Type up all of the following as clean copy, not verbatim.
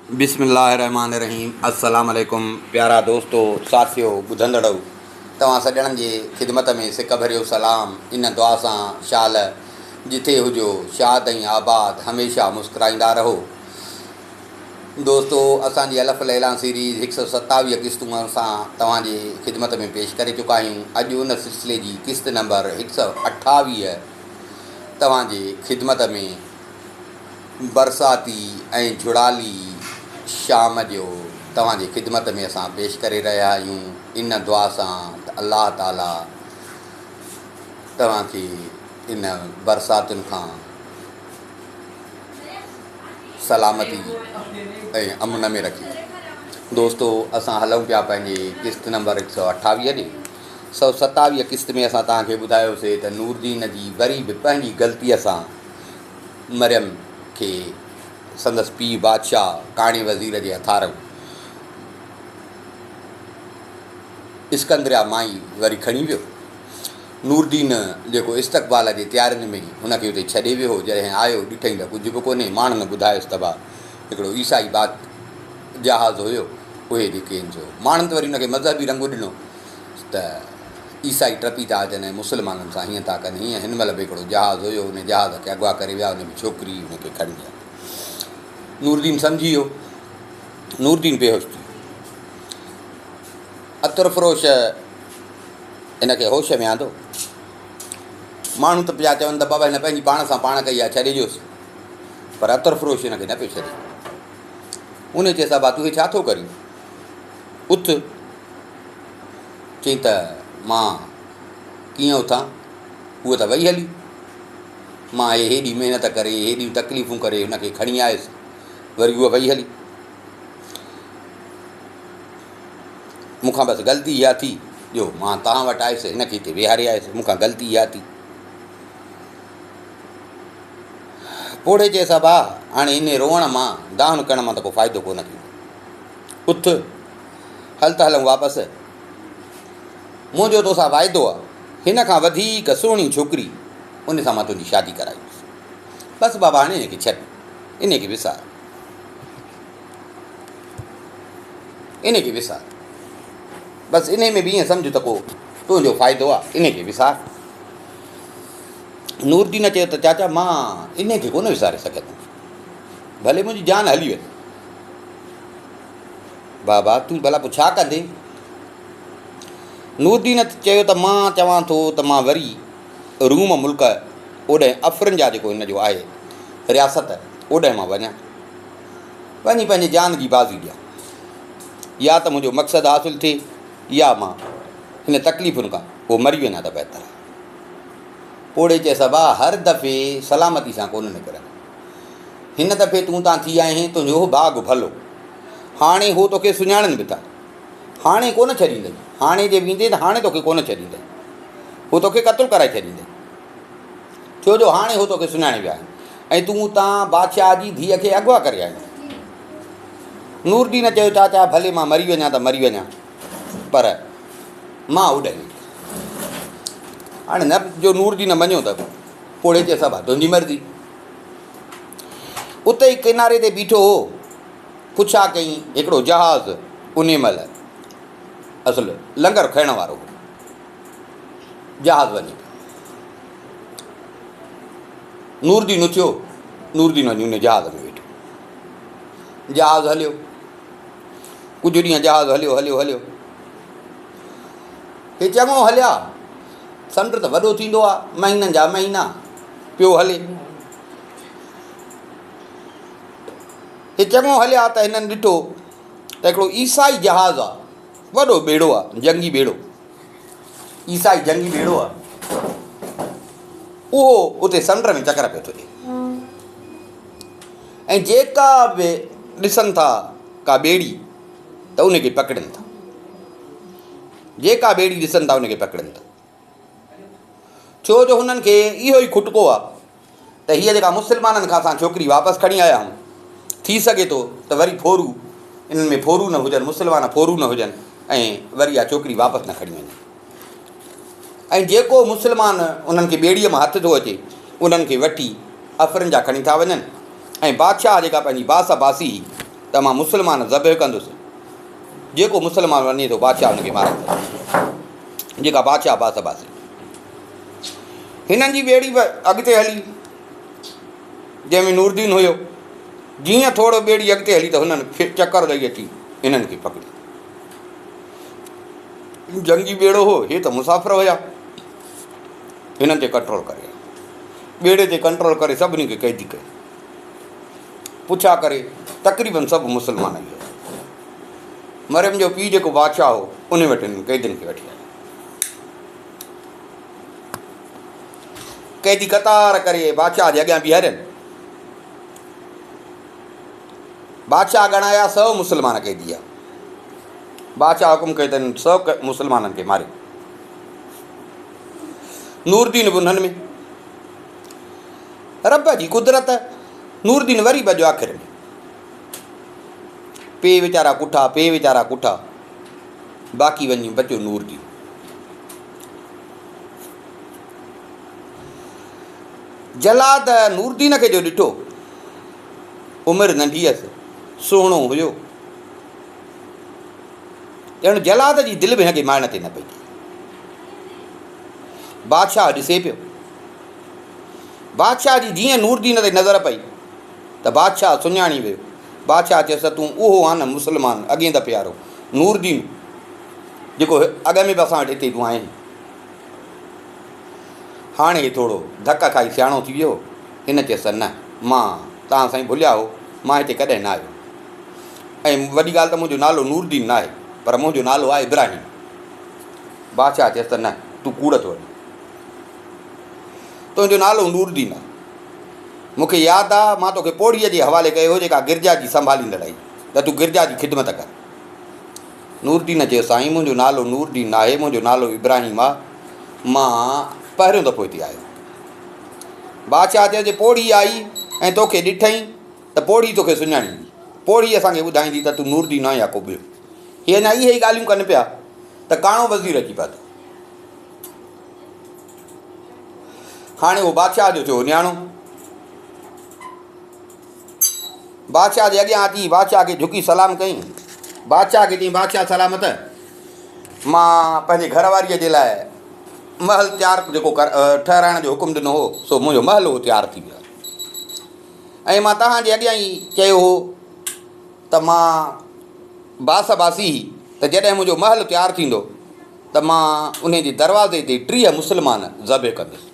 बिस्मिल्लाहिर्रहमानिर्रहीम। अस्सलाम वालेकुम प्यारा दोस्तों, साथियों, ॿुधंदड़ो तव्हां सॼणनि जे ख़िदमत में सिक भरियो सलाम। इन दुआ सां शाल जिथे हुजो शाद ऐं आबाद, हमेशह मुस्कुराईंदा रहो। दोस्तों, असांजी अलफ़ लैला सीरीज़ 127 क़िस्तूं असां तव्हांजे ख़िदमत में पेश करे चुका आहियूं। अॼु उन सिलसिले जी क़िस्त नंबर 128 तव्हांजे ख़िदमत में बरसाती ऐं झुड़ाली शाम जो तव्हांजी ख़िदमत में असां पेश करे रहिया आहियूं। इन दुआ सां त अल्लाह ताला तव्हांखे इन बरसातुनि खां सलामती ऐं अमन में रखे। दोस्तों, असां हलूं पिया पंहिंजे क़िस्त नंबर 128 ॾे। 127 क़िस्त में असां तव्हांखे ॿुधायोसीं त नूरदीन जी वरी बि पंहिंजी ग़लतीअ सां मरियम खे संदसि पीउ बादशाह काणे वज़ीर जे हथारऊं इस्कंदरिया माई वरी खणी वियो। नूरदीन जेको इस्तक़बाल जे तयारियुनि में हुनखे उते छॾे वियो हो। जॾहिं आयो ॾिठईं त कुझु बि कोन्हे। माण्हुनि ॿुधायोसि त भाउ हिकिड़ो ईसाई जहाज़ हुयो। उहे जेके आहिनि सो माण्हुनि त वरी हुनखे मज़हबी रंग ॾिनो त ईसाई टपी था अचनि ऐं मुस्लमाननि सां हीअं था कनि। हीअं हिन महिल बि हिकिड़ो जहाज़ हुयो, हुन जहाज़ खे अॻुवा करे विया, हुन में छोकिरी हुनखे खणी विया। नूरदीन सम्झी वियो, नूरदीन बेहोश थी वियो। अतर फ़रोश हिनखे होश में आंदो। माण्हू त पिया चवनि त बाबा हिन पंहिंजी पाण सां पाण कई आहे, छॾे ॾियोसि। पर अतर फ़रोश हिनखे न पियो छॾे। उन चए सा, तूं हे छा थो करीं? उथ। चई त मां कीअं उथां? उहा त वई हली। मां हेॾी महिनत करे, हेॾियूं तकलीफ़ूं करे हुनखे खणी आयुसि, वरी उहा वई हली। मूंखां बसि ग़लती इहा थी जो मां तव्हां वटि आयुसि, हिनखे हिते विहारे आयुसि। मूंखां ग़लती इहा थी। पोड़े चए सा, भाउ हाणे इन रोअण मां, दाहन करण मां त को फ़ाइदो कोन थींदो। उथ, हल त हलूं वापसि। मुंहिंजो तोसां वाइदो आहे, हिन खां वधीक सुहिणी छोकिरी उन सां मां तुंहिंजी शादी कराईंदुसि। बसि बाबा हाणे इनखे छॾ, इनखे विसार, इनखे विसार। बसि इन में बि ईअं सम्झ त को तुंहिंजो फ़ाइदो आहे, इनखे विसार। नूरदीन चयो त चाचा मां इनखे कोन विसारे सघंदुमि, भले मुंहिंजी जान हली वञे। बाबा तूं भला पोइ छा कंदे? नूरदीन चयो त मां चवां थो त मां वरी रूम मुल्क ओॾे अफ़रनि जा जेको हिन जो आहे रियासत, ओॾे मां वञा, वञी पंहिंजी जान जी बाज़ी ॾियां। या त मुंहिंजो मक़सदु हासिलु थिए, या मां हिन तकलीफ़ुनि खां पोइ मरी वञा त बहितर आहे। पोड़े चए सभा हर दफ़े सलामती सां कोन निकिरनि। हिन दफ़े तूं तां थी आहीं, तुंहिंजो बाग़ भलो। हाणे हू तोखे सुञाणनि बि था, हाणे कोन छॾींदई। हाणे जे वेंदे त हाणे तोखे कोन छॾींदई, हू तोखे क़तलु कराए छॾींदई। छो जो हाणे हू तोखे सुञाणे विया आहिनि ऐं तूं तां बादशाह जी धीअ खे अॻुवा करे आहीं। नूरदीन चयो चाचा भले मां मरी वञा त मरी वञा, पर मां उॾाई। हाणे न जो नूरदीन मञियो त पोड़े चए सभा तुंहिंजी मर्ज़ी। उते ई किनारे ते बीठो हो, पुछा कई हिकिड़ो जहाज़ उन महिल असुलु लंगर खाइण वारो हो। जहाज़ वञे, नूरदीन उथियो, नूरदीन वञी उन जहाज़ में वेठो। जहाज़ हलियो, कुझु ॾींहं जहाज़ हलियो हलियो हलियो, हे चङो हलिया। समुंड त वॾो थींदो आहे, महीननि जा महीना पियो हले। हे चङो हलिया त हिननि ॾिठो त हिकिड़ो ईसाई जहाज़ आहे, वॾो ॿेड़ो आहे, जंगी ॿेड़ो, ईसाई जंगी ॿेड़ो आहे। उहो उते समुंड में चकर पियो थो ॾिए ऐं जेका बि ॾिसनि था का ॿेड़ी त उनखे पकड़नि था, जेका ॿेड़ी ॾिसनि था उनखे पकड़नि था। छो जो हुननि खे इहो ई खुटको आहे त हीअ जेका मुस्लमाननि खां असां छोकिरी वापसि खणी आया आहियूं, थी सघे थो त वरी फोरू इन्हनि में फोरू न हुजनि, मुस्लमान फोरू न हुजनि ऐं वरी इहा छोकिरी वापसि न खणी वञे। ऐं जेको मुस्लमान उन्हनि खे ॿेड़ीअ मां हथु थो अचे, उन्हनि खे वठी अफ़रनि जा खणी था वञनि ऐं बादशाह जेका पंहिंजी बास बासी त मां मुस्लमान ज़बह कंदुसि। जेको मुस्लमान वञे थो बादशाह हुनखे मारंदो। जेका बादशाह बास बासी। हिननि जी ॿेड़ी बि अॻिते हली, जंहिंमें नूरदीन हुयो। जीअं थोरो ॿेड़ी अॻिते हली त हुननि चकर ॾेई अची हिननि खे पकड़ी। जंगी ॿेड़ो हो, हे त मुसाफ़िर हुया। हिननि ते कंट्रोल करे, ॿेड़े ते कंट्रोल करे सभिनी खे क़ैदी कयो। पुछा करे तक़रीबन सभु मुस्लमान ई हुआ। मरियम जो पीउ जेको बादशाह हो उन वटि हिननि क़ैदियुनि खे वठी आयो। क़ैदी कतार करे बादशाह जे अॻियां बीहारियनि। बादशाह ॻणाया 100 मुस्लमान क़ैदी आहे। बादशाह हुकुम कयो अथनि 100 मुस्लमाननि खे मारियो। नूरदीन बि उन्हनि में। रब जी कुदरत, नूरदीन वरी बजो आख़िर में। पे वीचारा कुठा, बाक़ी वञी बचो नूरदीन। जलाद नूरदीन खे जो ॾिठो, उमिरि नंढी हुअसि, सुहिणो हुयो, ॼण जलाद जी दिलि बि हिनखे मारण ते न पई। बादशाह ॾिसे पियो। बादशाह जी जीअं नूरदीन ते नज़र पई त बादशाह सुञाणी वियो। बादशाह चयसि तूं उहो आहे न मुस्लमान अॻे दफ़े वारो नूरदीन, जेको अॻ में बि असां वटि हिते तूं आहीं। हाणे थोरो धक खाई सियाणो थी वियो। हिन चयसि न, मां तव्हां साईं भुलिया हो, मां हिते कॾहिं न आयो। ऐं वॾी ॻाल्हि त मुंहिंजो नालो नूरदीन न आहे, पर मुंहिंजो नालो आहे इब्राहिम। बादशाह चयसि त न, तूं कूड़ थो वञे, तुंहिंजो नालो नूरदीन आहे। मूंखे यादि आहे मां तोखे पोड़ीअ जे हवाले कयो हो, जेका गिरजा जी संभालींदड़ आई, त तूं गिरजा जी ख़िदमत कर। नूरदीन चयो साईं मुंहिंजो नालो नूरदीन आहे, मुंहिंजो नालो इब्राहिम आहे, मां पहिरियों दफ़ो हिते आयो। बादशाह चयो जे पोड़ी आई ऐं तोखे ॾिठई त पोड़ी तोखे सुञाणींदी, पोड़ी असांखे ॿुधाईंदी त तूं नूरदीन आहे या को ॿियो। हीअ न इहे ई ॻाल्हियूं कनि पिया त काणो वज़ीर अची पियो। हाणे उहो बादशाह जो थियो न्याणो। बादशाह जे अॻियां अची बादशाह खे झुकी सलाम कई। बादशाह खे चई बादशाह सलामत, मां पंहिंजे घरवारीअ जे लाइ महल तयारु जेको ठहिराइण जो हुकुम ॾिनो हो, सो मुंहिंजो महल उहो तयारु थी वियो आहे। ऐं मां तव्हांजे अॻियां ई चयो हो त मां बासी त जॾहिं मुंहिंजो महल तयारु थींदो त मां उन जे दरवाज़े ते 30 मुस्लमान ज़बह कंदुसि।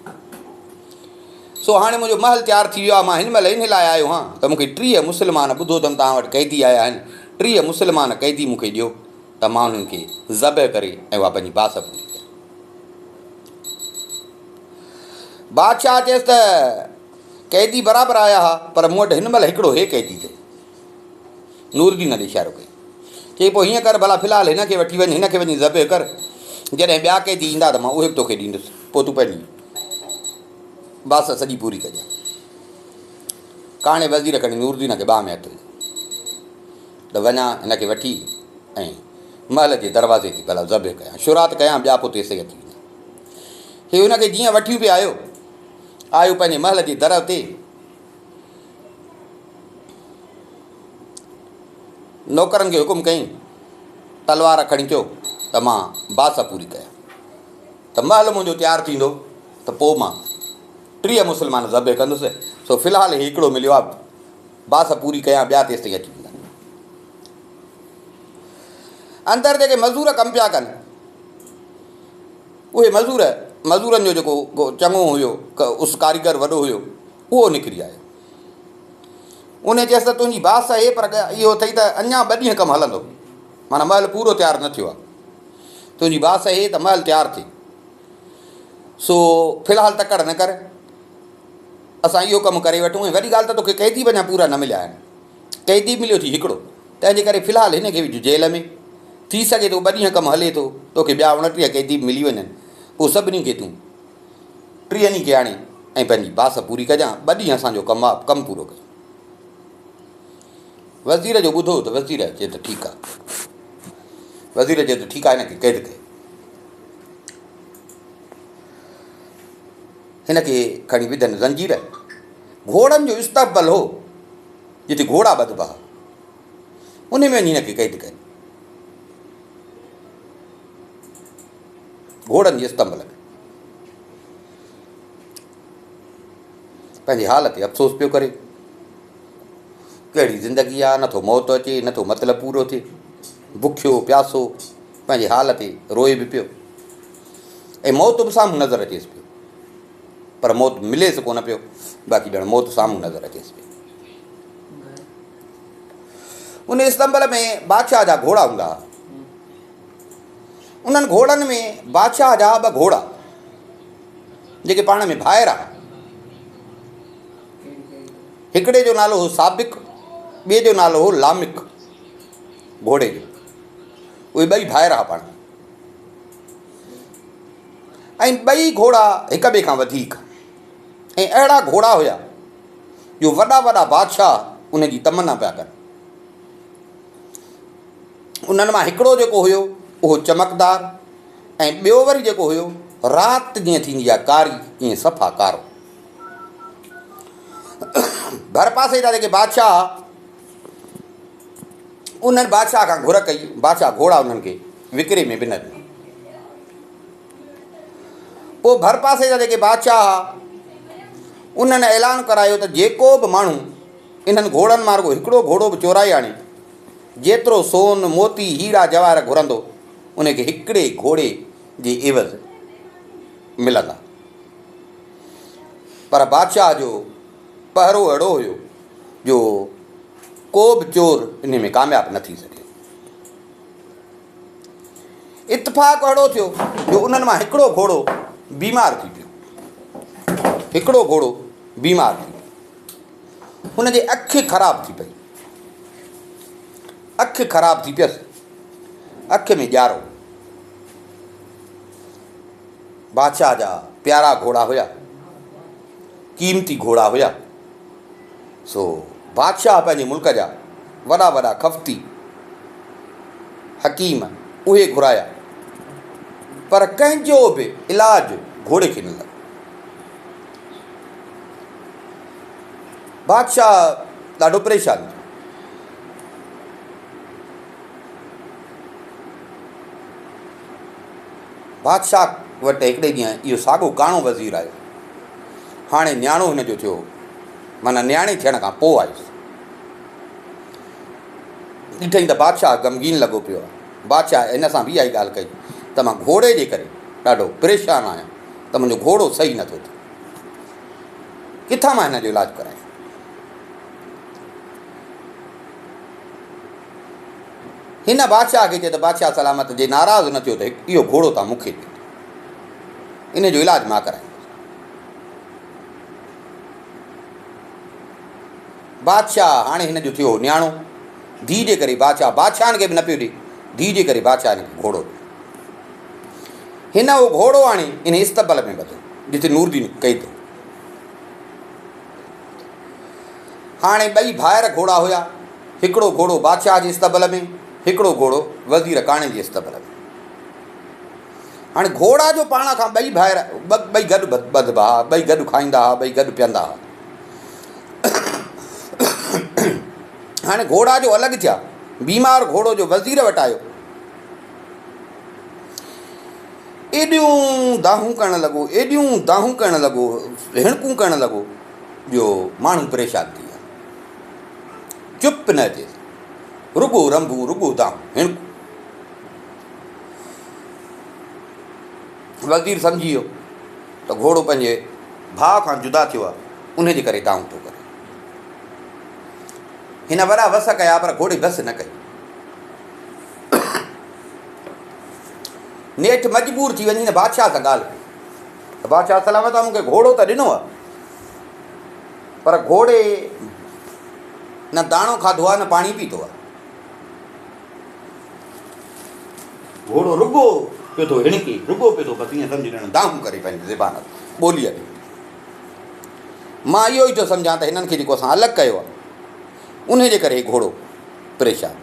सो हाणे मुंहिंजो महल तयारु थी वियो आहे। मां हिन महिल इन लाइ आयो हां त मूंखे 30 मुस्लमान, ॿुधो अथमि तव्हां वटि क़ैदी आया आहिनि, 30 मुस्लमान क़ैदी मूंखे ॾियो त मां उन्हनि खे ज़बह करे ऐं उहा पंहिंजी बास पूरी कयां। बादशाह चयसि त क़ैदी बराबरि आया हुआ, पर मूं वटि हिन महिल हिकिड़ो हे क़ैदी थिए। नूरदीन ॾे इशारो कई, चई पोइ हीअं कर भला फ़िलहालु हिन खे वठी वञ, हिन खे वञी ज़बह कर, जॾहिं ॿिया क़ैदी ईंदा त मां उहे बि तोखे ॾींदुसि, पोइ तूं पंहिंजी बास सॼी पूरी कजांइ। काणे वज़ीर खणी नूरदीन खे ॿाह में हथु त वञा हिन खे वठी ऐं महल जे दरवाज़े ते भला ज़बह कयां, शुरात कयां, ॿिया पोइ तेसि अची वेंदा। हीउ हुनखे जीअं वठी पियो आयो पंहिंजे महल जे दर ते, नौकरनि खे हुकुम कई तलवार खणी अचो त मां बास पूरी कयां, त महल मुंहिंजो तयारु थींदो त पोइ मां 30 मुस्लमान ज़बह कंदुसि। सो फ़िलहालु हिकिड़ो मिलियो आहे, बास पूरी कयां, ॿिया तेसि ताईं अची वेंदा। अंदरि जेके मज़दूर कमु पिया कनि, उहे मज़दूरनि जो जेको चङो हुयो, उस कारीगर वॾो हुयो, उहो निकिरी आयो। उन चयसि त तुंहिंजी बास आहे, पर इहो अथई त अञा 2 ॾींहं कमु हलंदो, माना महल पूरो तयारु न थियो आहे। तुंहिंजी बास आहे त महल तयारु थिए, सो फ़िलहालु तकड़ि न कर, असां इहो कमु करे वठूं। ऐं वॾी ॻाल्हि त तोखे क़ैदी बि अञा पूरा न मिलिया आहिनि, क़ैदी मिलियो थी हिकिड़ो, तंहिंजे करे फ़िलहालु हिन खे विझ जेल में। थी सघे थो 2 ॾींहं कमु हले थो, तोखे ॿिया 29 क़ैदी मिली वञनि, पोइ सभिनी खे तूं 3 ॾींहं खे आणे ऐं पंहिंजी बास पूरी कजां, 2 ॾींहं असांजो कमु आहे, कमु पूरो कयूं। वज़ीर जो ॿुधो त वज़ीर चए त ठीकु आहे, वज़ीर चए त ठीकु आहे, हिन खे क़ैद कयो। हिन खे खणी विधनि ज़ंजीर। घोड़नि जो इस्तक़बाल हो, जिते घोड़ा ॿधबा, उन में वञी हिनखे कैद कनि घोड़नि जे स्तंभ में। पंहिंजी हालत ते अफ़सोस पियो करे, कहिड़ी ज़िंदगी आहे, नथो मौत अचे, नथो मतिलबु पूरो थिए, बुखियो प्यासो पंहिंजी हालत ते रोए बि पियो ऐं मौत बि साम्हूं नज़र अचेसि पियो, पर मौत मिलेसि कोन पियो, बाक़ी ॼण मौत साम्हूं नज़र अचेसि पियो। उन स्तंभ में बादशाह जा घोड़ा हूंदा हुआ। उन्हनि घोड़नि में बादशाह जा 2 घोड़ा जेके पाण में भाइर हुआ, हिकिड़े जो नालो हो साबिक, ॿिए जो नालो हो लामिक घोड़े जो। उहे 2 भाइर हुआ पाण, ऐं 2 घोड़ा हिक ॿिए खां वधीक, ऐं अहिड़ा घोड़ा हुया जो वॾा वॾा बादशाह उन जी तमन्ना पिया कनि। उन्हनि मां हिकिड़ो जेको हुयो उहो चमकदार, ऐं ॿियो वरी जेको हुयो राति जीअं थींदी आहे कारी, ईअं सफ़ा कारो। भर पासे जा जेके बादशाह, उन्हनि बादशाह खां घुर कई, बादशाह घोड़ा उन्हनि खे विकिरे में बि न ॾिनो। पोइ भर पासे जा जेके बादशाह, उन्हनि ऐलान करायो त जेको बि माण्हू इन्हनि घोड़नि मां रुगो हिकिड़ो घोड़ो बि चोराए आणे, जेतिरो सोन मोती हीरा जवाहर घुरंदो उनखे हिकिड़े घोड़े जे एवज़ मिलंदा। पर बादशाह जो पहरो अहिड़ो हुयो जो को बि चोर इन में कामयाबु न थी सघे। इत्तेफ़ाक़ अहिड़ो थियो जो उन्हनि मां हिकिड़ो घोड़ो बीमार थी पियो, हिकिड़ो घोड़ो बीमार थी पियो, हुनजी अखि ख़राबु थी पई, अखि ख़राबु थी पियसि, अखि में ॼारो। बादशाह जा प्यारा घोड़ा हुया, क़ीमती घोड़ा हुया, सो बादशाह पंहिंजे मुल्क जा वॾा वॾा खफ़्ती हकीम उहे घुराया, पर कंहिंजो बि इलाजु घोड़े खे न लॻो। बादशाह ॾाढो परेशान थियो। बादशाह वटि हिकिड़े ॾींहुं इहो साॻियो काणो वज़ीर आयो। हाणे न्याणो हिन जो थियो, माना न्याणे थियण खां पोइ आयुसि। ॾिठई त बादशाह ग़मगीन लॻो पियो आहे। बादशाह हिन सां बि इहा ई ॻाल्हि कई त मां घोड़े जे करे ॾाढो परेशान आहियां, त मुंहिंजो घोड़ो सही नथो थिए, किथां मां हिन जो इलाजु करायां। हिन बादशाह खे चए त बादशाह सलामत जे नाराज़ न थियो त इहो घोड़ो तव्हां मूंखे ॾियो, इन जो इलाजु मां कराईंदुसि। बादशाह हाणे हिन जो थियो न्याणो, धीउ जे करे बादशाहनि खे बि न पियो ॾिए, धीउ जे करे बादशाह हिन खे घोड़ो ॾियो। हिन उहो घोड़ो हाणे इन इस्तबल में ॿधो जिते नूरदीन कैद हो। हाणे 2 भाइर घोड़ा हुया, हिकिड़ो घोड़ो बादशाह जे इस्तबल में, हिकिड़ो घोड़ो वज़ीर काणे जे इस्तबल में। हाणे घोड़ा जो पाण खां 2 भाइर 2 गॾु ॿधबा हुआ, 2 गॾु खाईंदा हुआ, 2 गॾु पीअंदा हुआ। हाणे घोड़ा जो अलॻि थिया, बीमार घोड़ो जो वज़ीर वटि आयो, एॾियूं दाहूं करणु लॻो, एॾियूं दाहूं करणु लॻो, हिणकूं करणु लॻो जो माण्हू परेशान थी विया। चुप न अचे, रुगो रंभू, रुगो दाहूं, हिणकूं। वज़ीर सम्झी वियो त घोड़ो पंहिंजे भाउ खां जुदा थियो आहे, उन जे करे दाहूं थो करे। हिन वॾा वस कया पर घोड़े बस न कई। नेठि मजबूर थी वञी न बादशाह सां ॻाल्हि कई। बादशाह सलामत आहे, मूंखे घोड़ो त ॾिनो आहे, पर घोड़े न दाणो खाधो आहे न पाणी पीतो आहे। घोड़ो रुगो पियो थो हिणके, रुगो पियो थो बसि ईअं सम्झी ॾियणु दाहूं करे पंहिंजी ज़बान ॿोलीअ में। मां इहो ई थो सम्झां त हिननि खे जेको असां अलॻि कयो आहे उन जे करे घोड़ो परेशान।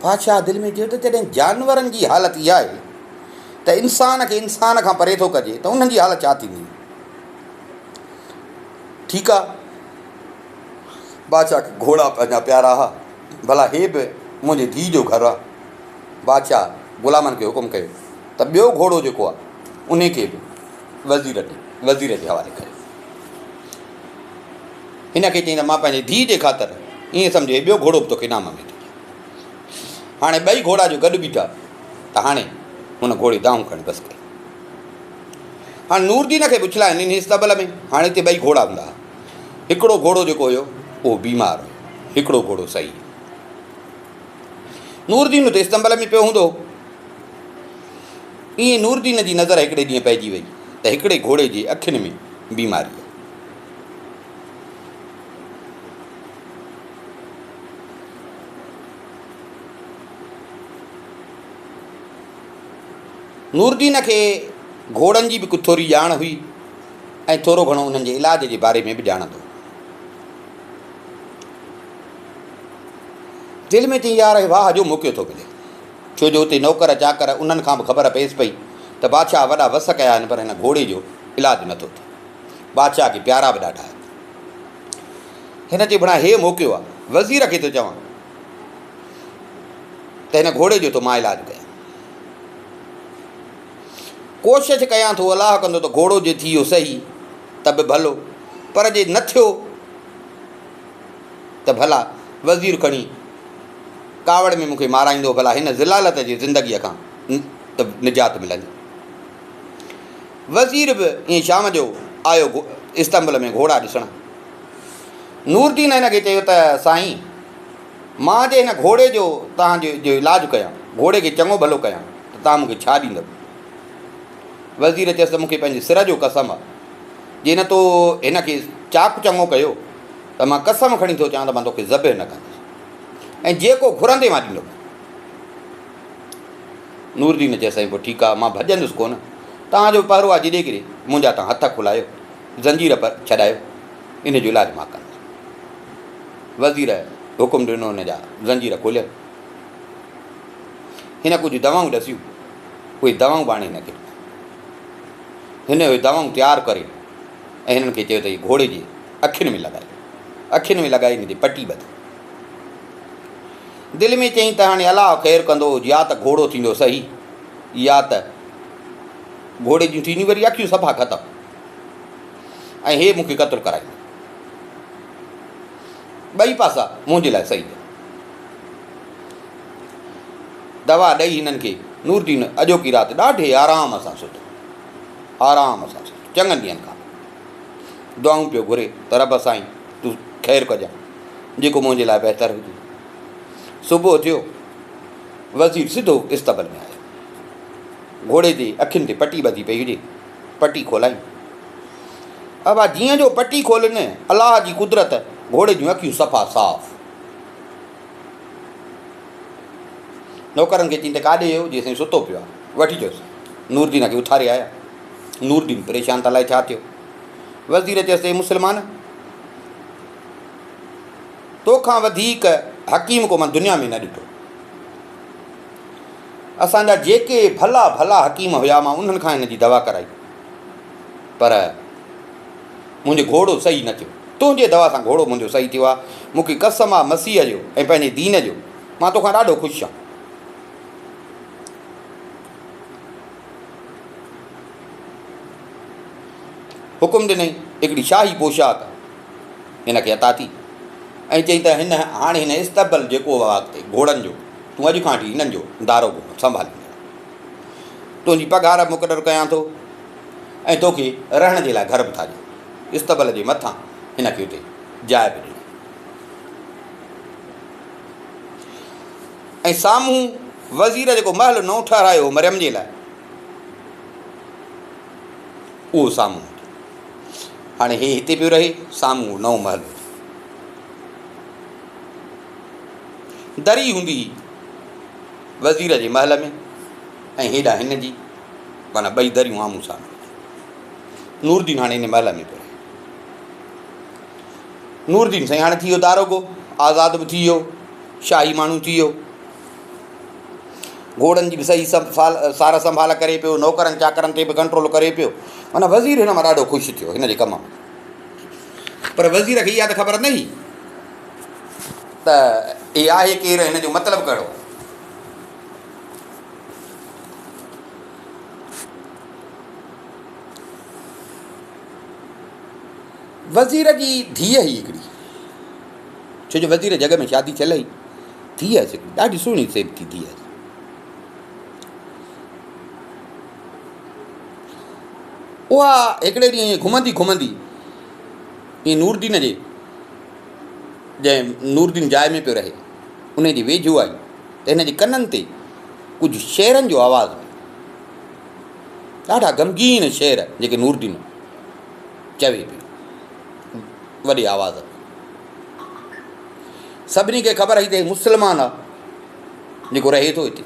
बादशाह दिलि में चयो त जॾहिं जानवरनि जी हालति इहा आहे त इंसान खे इंसान खां परे थो कजे त उन्हनि जी हालति छा थींदी। ठीकु आहे, बादशाह खे घोड़ा पंहिंजा प्यारा हुआ, भला हे बि मुंहिंजे धीउ जो घरु आहे। बादशाह ग़ुलामनि खे हुकुम कयो त ॿियो घोड़ो जेको आहे उन खे बि वज़ीर जे हवाले कयो। हिन खे चईं त मां पंहिंजे धीउ जे ख़ातिर ईअं सम्झे ॿियो घोड़ो बि तोखे इनाम में थो। हाणे ॿई घोड़ा जो गॾु बीठा त हाणे हुन घोड़े दाऊं खणी बसि कई। हाणे नूरदीन खे पुछलाइनि इन इस्तबल में, हाणे हिते ॿई घोड़ा हूंदा। हिकिड़ो घोड़ो जेको हुयो उहो बीमार हुयो, हिकिड़ो घोड़ो सही। नूरदीन हुते इस्तबल में पियो हूंदो। ईअं नूरदीन जी नज़र हिकिड़े ॾींहुं पइजी वई त हिकिड़े घोड़े जे अखियुनि में बीमारी आहे। नूरदीन खे घोड़नि जी बि कुझु थोरी ॼाण हुई ऐं थोरो घणो उन्हनि जे इलाज जे बारे में बि ॼाणंदो। दिलि में चई यार वाह जो मौक़ो थो मिले, छो जो हुते नौकर चाकर उन्हनि खां बि ख़बर पएसि पई त बादशाह वॾा वस कया आहिनि पर हिन घोड़े जो इलाजु नथो थिए। बादशाह खे प्यारा बि ॾाढा आहिनि। हिन चई बणा हे मौक़ो आहे, वज़ीर खे थो चवां त हिन घोड़े जो थो मां इलाजु कयां। कोशिशि कयां थो, अलाह कंदो त घोड़ो जे थी वियो सही त बि भलो, पर जे न थियो त भला वज़ीर खणी कावड़ में मूंखे माराईंदो, भला हिन ज़िलालत जी ज़िंदगीअ खां त निजात मिलंदी। वज़ीर बि ईअं शाम जो आयो इस्तंबुल में घोड़ा ॾिसणु। नूरदीन हिन खे चयो त साईं, मां जे हिन घोड़े जो तव्हांजो इलाजु कयां, घोड़े खे चङो भलो कयां त तव्हां मूंखे छा ॾींदव? वज़ीर चयसि त मूंखे पंहिंजे सिर जो कसम आहे, जे न तो हिन खे चाक चङो कयो त मां कसम खणी थो चवां त मां तोखे ज़बह न कंदुसि ऐं जेको घुरंदे मां ॾींदुमि। नूरदीन चयसि साईं पोइ ठीकु आहे, मां भॼंदुसि कोन, तव्हांजो पहिरो आहे जॾहिं किरे मुंहिंजा तव्हां हथ खुलायो, ज़ंजीर पर छॾायो, इन जो इलाजु मां कंदुसि। वज़ीर हुकुम ॾिनो, हुन जा ज़ंजीर खोलियनि। हिन कुझु दवाऊं ॾसियूं, उहे दवाऊं बाणे हिनखे, हिन जो दवाऊं तयारु करे ऐं हिननि खे चयो त हीअ घोड़े जे अखियुनि में लॻाए, अखियुनि में लॻाए हिन जी पटी ॿध। दिलि में चई त हाणे अलाह ख़ैरु कंदो, या त घोड़ो थींदो सही या त घोड़े जूं थींदियूं वरी अखियूं सफ़ा ख़तमु ऐं हे मूंखे क़तलु कराईंदो। ॿई पासा मुंहिंजे लाइ सही। दवा ॾेई हिननि खे नूरदीन अॼोकी राति ॾाढे आराम सां सुठो, आराम सां सुठो, चङनि ॾींहंनि खां दुआऊं पियो घुरे त रब साईं तूं ख़ैरु कजां, जेको मुंहिंजे लाइ बहितरु हुजे। सुबुह थियो, वज़ीर सिधो इस्तबल में आयो। घोड़े जे अखियुनि ते पटी ॿधी पई हुजे, पटी खोलाई। अब जीअं जो पटी खोलनि, अलाह जी कुदरत, घोड़े जूं अखियूं सफ़ा साफ़। नौकरनि खे चई त काॾे वियो? जेसिताईं सुतो पियो आहे, वठी अचोसि। नूरदीन खे उथारे आया। नूरदीन परेशान त अलाए छा थियो। वज़ीर चयसि मुस्लमान, तोखां वधीक हकीम को मां दुनिया में न ॾिठो। असांजा जेके भला भला हकीम हुया मां उन्हनि खां हिन जी दवा कराई, पर मुंहिंजो घोड़ो सही न थियो। तुंहिंजे दवा सां घोड़ो मुंहिंजो सही थियो आहे। मूंखे कसम आहे मसीह जो ऐं पंहिंजे दीन जो, मां तोखां ॾाढो ख़ुशि आहियां। हुकुम ॾिनई, हिकिड़ी शाही पोशाक हिन खे अता थी ऐं चई त हिन हाणे हिन इस्तबल जेको आहे अॻिते घोड़नि जो, तूं अॼु खां वठी हिननि जो दारो संभाली, तुंहिंजी पघार मुक़ररु कयां थो ऐं तोखे रहण जे लाइ घर बि था ॾियो। इस्तबल जे मथां हिन खे हुते जाइ बि ॾिनी ऐं साम्हूं वज़ीर जेको महल नओं ठारायो मरियम जे लाइ, उहो साम्हूं। हाणे हे हिते पियो रहे, साम्हूं नओं महल। दरी हूंदी वज़ीर जे महल में ऐं हेॾा हिन जी, माना ॿई दरियूं आम्हूं साम्हूं। नूरदीन हाणे हिन महल में पियो रहे। नूरदीन साईं हाणे थी वियो दारोगो, आज़ादु बि थी वियो, शाही माण्हू थी वियो, घोड़नि जी बि सही सार संभाल करे पियो, नौकरनि चाकरनि ते बि कंट्रोल करे पियो। माना वज़ीर हिन मां ॾाढो ख़ुशि थियो हिन जे कम में। पर वज़ीर खे इहा त ख़बर न हुई त इहे आहे केरु, हिन जो मतिलबु कहिड़ो। वज़ीर जी धीअ हुई हिकिड़ी, छो जो वज़ीर जॻह में शादी थियल हुई, धीअ हुअसि हिकिड़ी, ॾाढी सुहिणी सेब थी धीअ। उहा हिकिड़े ॾींहुं ईअं घुमंदी घुमंदी ईअं नूरदीन जे जंहिं नूरदीन जाइ में पियो रहे उन जे वेझो आई त हिन जे कननि ते कुझु शेरनि जो आवाज़ु हुयो, ॾाढा ग़मगीन शेर जेके नूरदीन चवे पियो वॾे आवाज़। सभिनी खे ख़बर हुई त मुस्लमान आहे जेको रहे थो हिते,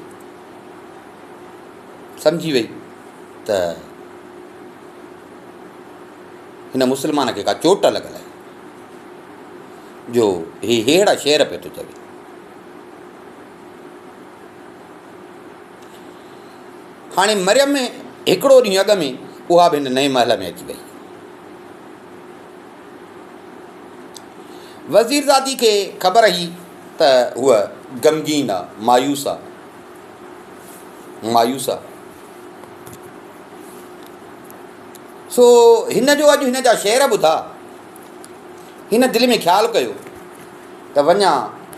सम्झी वई त हिन मुस्लमान खे का चोट लॻल आहे जो हे अहिड़ा शेर पियो थो चवे। हाणे मरियम में हिकिड़ो ॾींहुं अॻु में उहा बि हिन नए महल में अची वई। वज़ीरज़ादी खे ख़बर हुई त हूअ ग़मगीन आहे, मायूस आहे, सो हिन जो अॼु हिन जा शेर ॿुधा, हिन दिलि में ख़्यालु कयो त वञा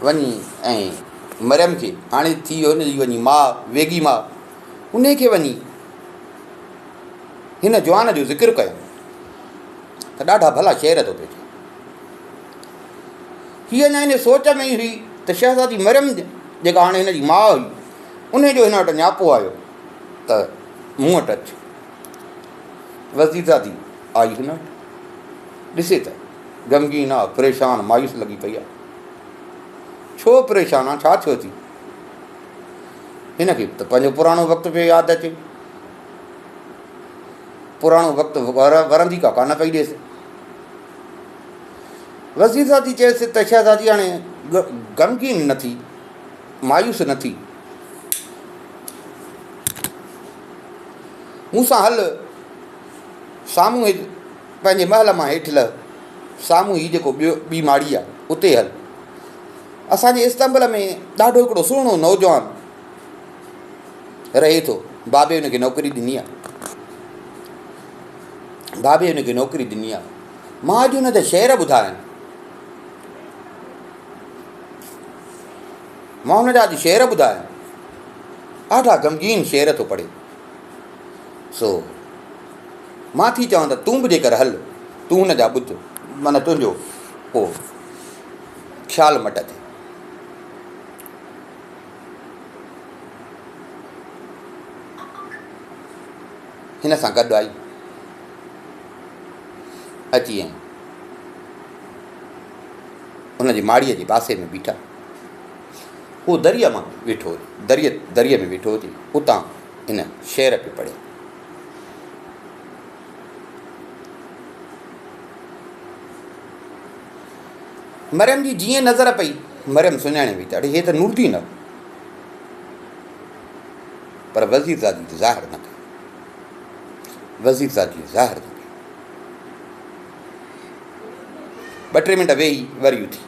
वञी ऐं मरियम खे, हाणे थी वियो हिन जी वञी माउ, वेगी माउ, उन खे वञी हिन जवान जो ज़िक्र कयो त ॾाढा भला शेर थो पियो। हीअ अञा हिन सोच में ई हुई त शहज़ादी मरियम जेका हाणे हिन जी माउ हुई उन जो हिन वटि न्यापो आयो त मूं वटि अचु। वज़ीरज़ादी आई हिन वटि, ॾिसे त ग़मगीन आहे, परेशान, मायूस लॻी पई आहे। छो परेशान आहे, छा थियो थी? हिन खे त पंहिंजो पुराणो वक़्तु पियो यादि अचे, पुराणो वक़्तु वरंदी का कान पई ॾिएसि। वज़ीरज़ादी चयसि त शहज़ादी हाणे ग़मगीन न थी, मायूस न थी, मूंसां हल साम्हूं पंहिंजे महल मां हेठि लह, साम्हूं हीउ जेको ॿी माड़ी आहे उते हल। असांजे इस्तंबुल में ॾाढो हिकिड़ो सुहिणो नौजवान रहे थो, बाबे हुनखे नौकिरी ॾिनी आहे, बाबे हुनखे नौकिरी ॾिनी आहे। मां अॼु हुन जा शेर ॿुधा आहिनि, मां हुन जा अॼु शेर ॿुधा आहिनि, ॾाढा ग़मगीन शेर थो पढ़े। सो मां थी चवां त तूं बि जेकर हल, तूं हुन जा ॿुध, माना तुंहिंजो पोइ ख़्यालु मट थिए। हिन सां गॾु आई, अची ऐं हुनजी माड़ीअ जे पासे में बीठा। उहो दरिया मां वेठो हुओ, दरिया में वेठो हुजे, उतां हिन शेर पियो पढ़े। मरियम जी जीअं नज़र पई, मरियम सुञाणे वई त अड़े हे त नूरदीन आहे, पर वज़ीरज़ादी ज़ाहिर न कई, वज़ीरज़ादी ज़ाहिर न कई। 2-3 मिंट वेही वरी उथी,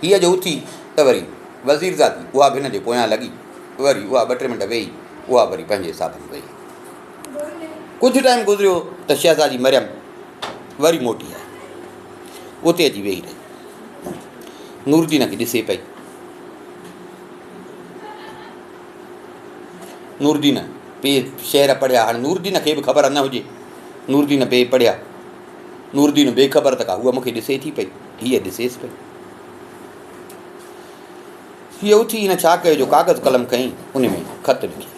हीअ जो उथी त वरी वज़ीरज़ादी उहा बि हिन जे पोयां लॻी, वरी उहा 2-3 मिंट वेही, उहा वरी पंहिंजे हिसाब सां वेही। कुझु टाइम गुज़रियो त शहज़ादी मरियम वरी मोटी आई, उते अची वेही रही, नूरदीन खे ॾिसे पई। नूरदीन पे शेर पढ़िया, हाणे नूरदीन खे बि ख़बर न हुजे, नूरदीन पे पढ़िया, नूरदीन बेख़बर त का, उहा मूंखे ॾिसे थी पई, हीअ ॾिसेसि पई। हीअ उथी हिन छा कयो जो कागज़ कलम खईं, उन में ख़त लिखी,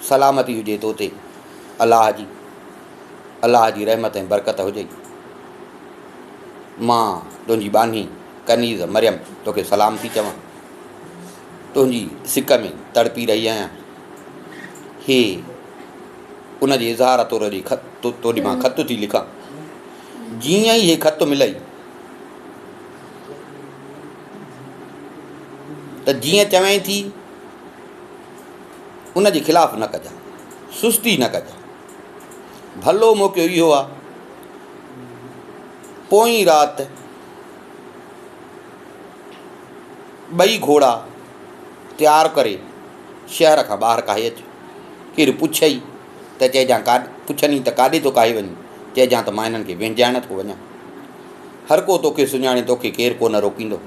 सलामती हुजे तो ते, अलाह जी रहमत ऐं बरकत हुजे। मां तुंहिंजी बानी कनीज़ मरियम तोखे सलाम थी चवां, तुंहिंजी सिक में तड़पी रही आहियां। हे उन जे इज़हार तौर ॾे तोॾी मां ख़त थी लिखां। जीअं ई हे ख़त मिलई त जीअं चवें थी उन जे ख़िलाफ़ु न कजां, सुस्ती न कजां, भलो मौक़ो इहो आहे, पोइ राति ॿई घोड़ा तयारु करे शहर खां ॿाहिरि काहे अचु। केरु पुछई त चइजां का पुछनी त काॾे थो काहे वञी, चइजां त मां हिननि खे विञाइण थो वञा। हर को तोखे सुञाणे, तोखे केरु कोन रोकींदो,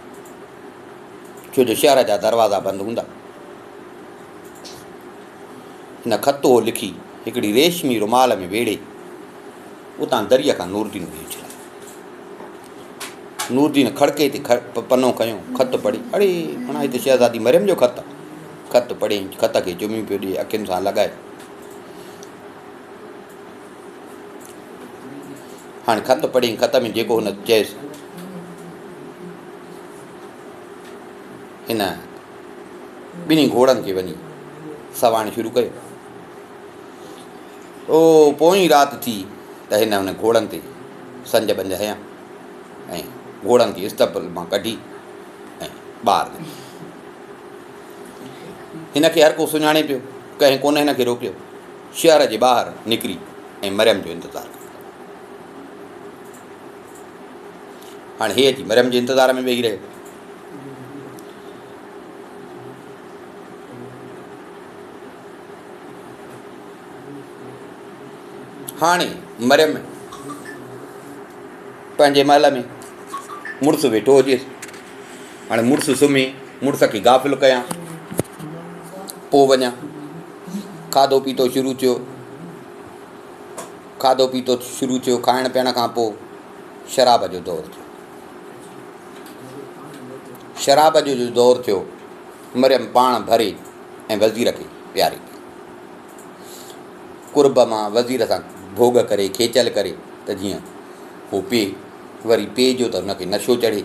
छो जो शहर जा दरवाज़ा बंदि हूंदा। हिन ख़तो लिखी हिकिड़ी रेशमी रुमाल में वेड़े उतां दरीअ खां नूरदीन खे उछलिया। नूरदीन खड़के ते पनो खयो, ख़त पढ़ी, अड़े माना हिते शहज़ादी मरियम जो ख़त आहे। ख़त पढ़ी, ख़त खे चुमी पियो ॾिए, अखियुनि सां लॻाए। हाणे ख़त पढ़ी, ख़त में जेको हुन चयसि, हिन ॿिन्ही घोड़नि खे वञी सवाइण शुरू कयो। ओ पोइ राति थी त हिन हुन घोड़नि ते संज बंज हयां ऐं घोड़नि खे इस्तबल मां कढी ऐं ॿाहिरि निकिती। हिन खे हर को सुञाणे पियो, कंहिं कोन हिन खे रोकियो। शहर जे ॿाहिरि निकिरी ऐं मरियम जो इंतज़ारु कयो। हाणे हे अची मरियम जे इंतज़ार में वेही रहियो। हाणे मरियम पंहिंजे महल में मुड़ुसु वेठो हुजेसि। हाणे मुड़ुसु सुम्हे, मुड़ुस खे गाफ़िल कयां, पोइ वञा। खाधो पीतो शुरू थियो, खाधो पीतो शुरू थियो। खाइण पीअण खां पोइ शराब जो दौरु थियो। शराब जो दौरु थियो। मरियम पाण भरे ऐं वज़ीर खे प्यारे कुर्ब मां वज़ीर सां भोग करे खेचल करे त जीअं हू पीए, वरी पीए जो त हुनखे नशो चढ़े।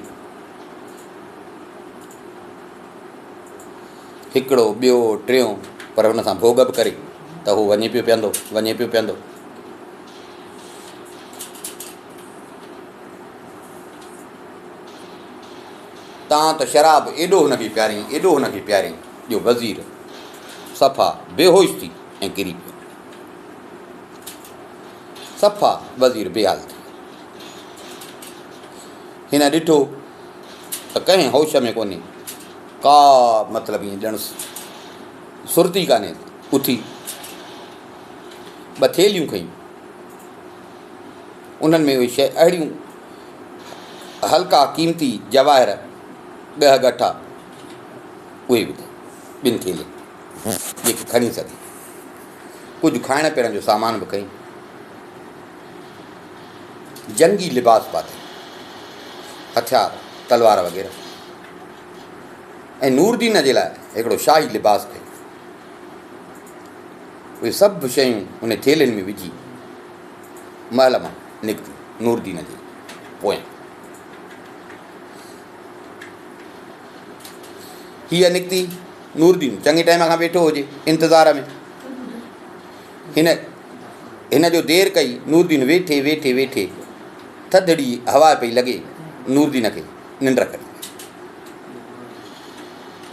हिकिड़ो ॿियो टियों, पर हुन सां भोग बि करे त हू वञे पियो पीअंदो, वञे पियो पीअंदो। तां त शराब एॾो हुनखे प्यारी, एॾो हुनखे प्यारी जो वज़ीर सफ़ा बेहोश थी ऐं किरी पियो। सफ़ा वज़ीर बेहाल थी। हिन ॾिठो त कंहिं होश में कोन्हे, का मतिलबु ईअं ॼण सुरती कान्हे। उथी ॿ थेलियूं खयूं, उन्हनि में उहे शइ अहिड़ियूं हल्का क़ीमती जवाहिर ॻह गठा उहे विधा, ॿिनि थेलियूं जेके खणी सघे। कुझु खाइण पीअण जो सामान बि कई, जंगी लिबास पातई, हथियार तलवार वग़ैरह, ऐं नूरदीन जे लाइ हिकिड़ो शाही लिबास कयो। उहे सभु शयूं उन थेलियुनि में विझी महल मां निकिती नूरदीन जे पोयां। हीअ निकिती, नूरदीन चङे टाइम खां वेठो हुजे इंतज़ार में। हिन जो देरि कई। नूरदीन वेठे वेठे वेठे थधिड़ी हवा पई लॻे, नूरदीन खे निंड करी।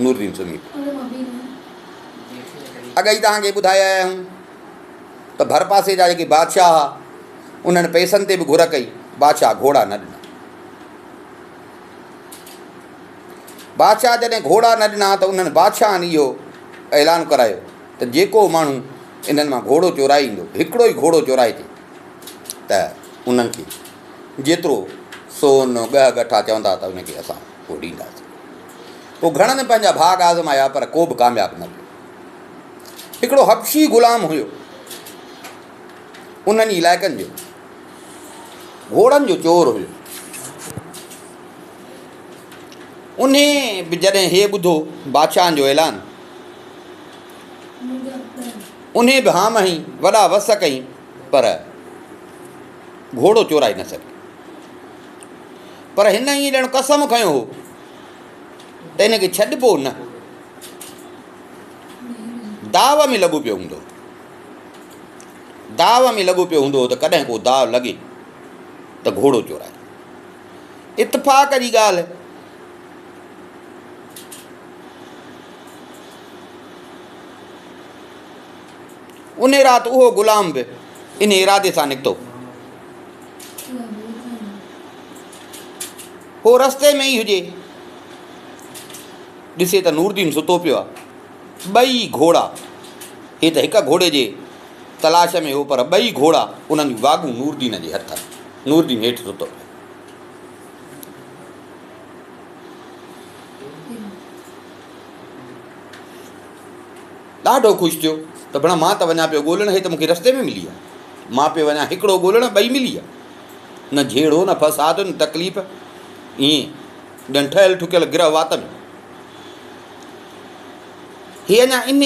नूरदीन सुम्ही पियो। अॻई तव्हांखे ॿुधाए आया आहियूं त भर पासे जा जेके बादशाह हुआ, उन्हनि पैसनि ते बि घुर कई, बादशाह घोड़ा न ॾिना। बादशाह जॾहिं घोड़ा न ॾिना त उन्हनि बादशाहनि इहो ऐलान करायो त जेको माण्हू इन्हनि मां घोड़ो चोराईंदो, हिकिड़ो ई घोड़ो चोराए त उन्हनि खे जेतिरो सोन ॻह गठा चवंदा त उनखे असां पोइ ॾींदासीं। पोइ घणनि पंहिंजा भाग आज़माया पर को बि कामयाबु न थियो। हिकिड़ो हबशी ग़ुलाम हुयो, उन्हनि इलाइक़नि जो घोड़नि जो चोर हुयो। उन बि जॾहिं हे ॿुधो बादशाहनि जो ऐलान, उन बि हाम हई, वॾा वस कई, पर घोड़ो चोराए न सघे। पर हिन ईअं ॼण कसम खयो हो त हिनखे छॾिबो न। दाव में लॻो पियो हूंदो, दाव में लॻो पियो हूंदो त कॾहिं को दाव लॻे त घोड़ो चोराए। इतफ़ाक़ जी ॻाल्हि, उन राति उहो ग़ुलाम बि इन इरादे सां निकितो। हो रस्ते में ई हुजे, ॾिसे त नूरदीन सुतो पियो आहे। ॿई घोड़ा, हे त हिक घोड़े जे तलाश में हो, पर ॿई घोड़ा उन्हनि जूं वागूं नूरदीन जे हथ। नूरदीन हेठि सुतो पियो। ॾाढो ख़ुशि थियो त भणा मां त वञा पियो ॻोल्हण, हे त मूंखे रस्ते में मिली आहे। मां पियो वञा हिकिड़ो ॻोल्हण, ॿई मिली आहे। न झेड़ो न फसाद न तकलीफ़, ईअं ॼण ठहियल ठुकियल गिरह वात में। हे अञा इन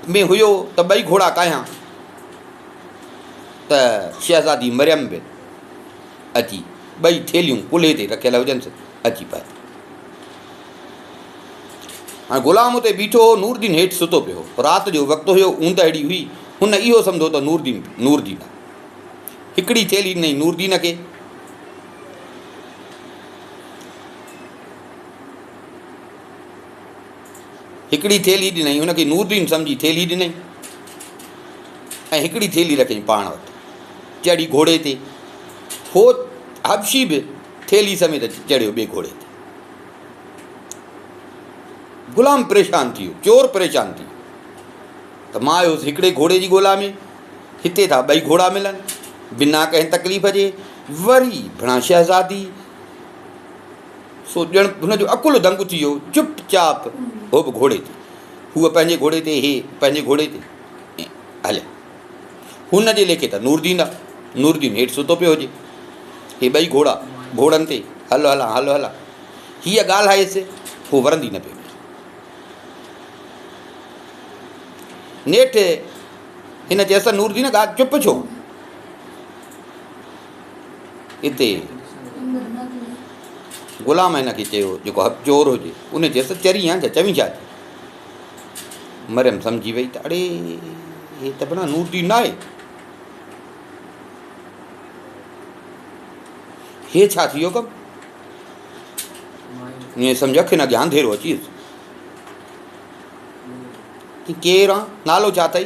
में हुयो त ॿई घोड़ा कायां त शहज़ादी मरियम बि अची, ॿई थेलियूं कुल्हे ते रखियल हुजनि, अची पए। हाणे ग़ुलाम उते बीठो हो, नूरदीन हेठि सुतो पियो। राति जो वक़्तु हुयो, ऊंद अहिड़ी हुई, हुन इहो सम्झो त नूरदीन आहे। हिकिड़ी थेली ॾिनई नूरदीन खे, हिकिड़ी थेली ॾिनई हुनखे, नूरदीन सम्झी थेली ॾिनई, ऐं हिकिड़ी थेली रखियईं पाण वटि। चढ़ी घोड़े ते, हो हबशी बि थेली समेत चढ़ियो ॿिए घोड़े ते। ग़ुलाम परेशान थी वियो, चोर परेशान थी वियो त मां आयुसि हिकिड़े घोड़े जी ॻोल्हा में, हिते था ॿई घोड़ा मिलनि बिना कंहिं तकलीफ़ जे। वरी भणा शहज़ादी सो ॼण हुनजो अकुलु दंग थी वियो, चुपचाप हो बि घोड़े ते, हूअ पंहिंजे घोड़े ते, हे पंहिंजे घोड़े ते हलिया। हुन जे लेखे त नूरदीन आहे, नूरदीन हेठि सुतो पियो हुजे, हे ॿई घोड़ा घोड़नि ते हलो हलां हलो हलां। हीअ ॻाल्हाएसि, हू वरंदी न पियो। नेठि हिन चयसि नूरदीन ॻाल्हि चुप छो, हिते ग़ुलाम हिन खे चयो जेको चोर हुजे, उन चयसि चरी आहे छा, चवीं छा थी। मरियम सम्झी वई त अड़े हे त भला नूरदीन न आहे, हे छा थी वियो कमु। ईअं सम्झ अखियुनि अॻियां अंधेरो अची वियुसि। केरु आहे, नालो छा अथई।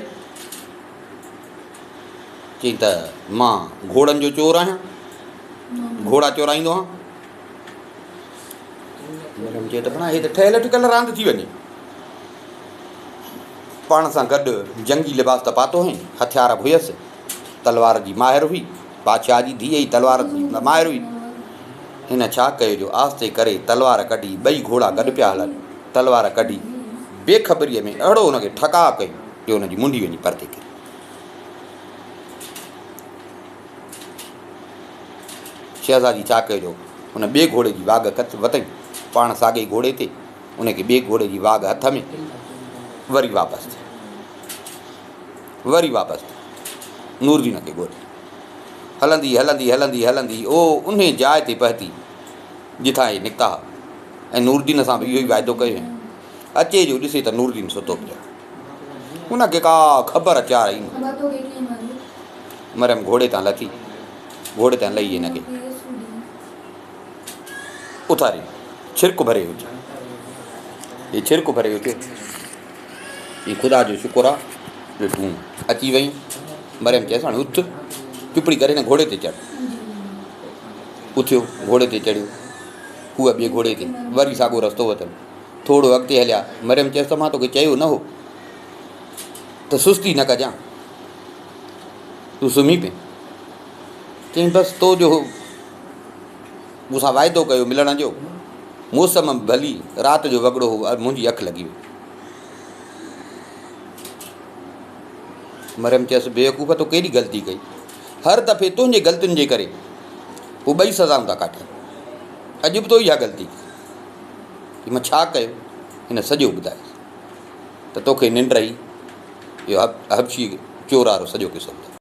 चई त मां घोड़नि जो चोर आहियां, घोड़ा चोराईंदो आहियां। मरियम चए त भणा हे त ठहियल ठुकियल रांदि थी वञे। पाण सां गॾु जंगी लिबास त पातो हुई, हथियार बि हुयसि, तलवार जी माहिर हुई, बादशाह जी धीअ ई तलवार जी माहिर हुई। हिन छा कयो जो आस्ते करे तलवार कढी, ॿई घोड़ा गॾु पिया हलनि, तलवार कढी बेख़बरीअ में अहिड़ो हुनखे ठका कई जो हुनजी मुंडी वञी परते किरी। शहज़ादी छा कयो जो हुन ॿिए घोड़े जी वाघ वतई, पाण साॻे घोड़े ते, उनखे ॿिए घोड़े जी वाघ हथ में, वरी वापसि थी, नूरदीन खे ॻोल्हे हलंदी हलंदी हलंदी हलंदी ओ उन जाइ ते पहुती जिथां हे निकिता। ऐं नूरदीन सां बि इहो ई वाइदो कयो, अचे जो ॾिसे त नूरदीन सुतो पियो। हुनखे का ख़बर अचार ई न। मरियम घोड़े तां लथी, घोड़े तां लही हिनखे उथारी, छिरक भरे हुजे, हे छिरक भरे हुजे, ही ख़ुदा जो शुक्र आहे जो तूं अची वई। मरियम चएसि हाणे उथ, चुपड़ी करे न घोड़े ते चढ़। उथियो, घोड़े ते चढ़ियो, हूअ ॿिए घोड़े ते, वरी साॻियो रस्तो वरितनि, थोरो अॻिते हलिया। मरियम चएसि त मां तोखे चयो न हो त सुस्ती न कजां, तूं सुम्ही पए। चई बसि तो जो मूंसां वाइदो कयो मिलण जो, मौसम भली, राति जो वॻड़ो हो, मुंहिंजी अखि लॻी वई। मरियम चयसि बेवकूफ़ तो केॾी ग़लती कई, हर दफ़े तुंहिंजे ग़लतियुनि जे करे हू ॿई सज़ाऊं था काटनि, अॼु बि तो इहा ग़लती की मां छा कयो। हिन सॼो ॿुधायसि त तोखे निंड रही, इहो हबशी चोर वारो सॼो किसो ॿुधायो।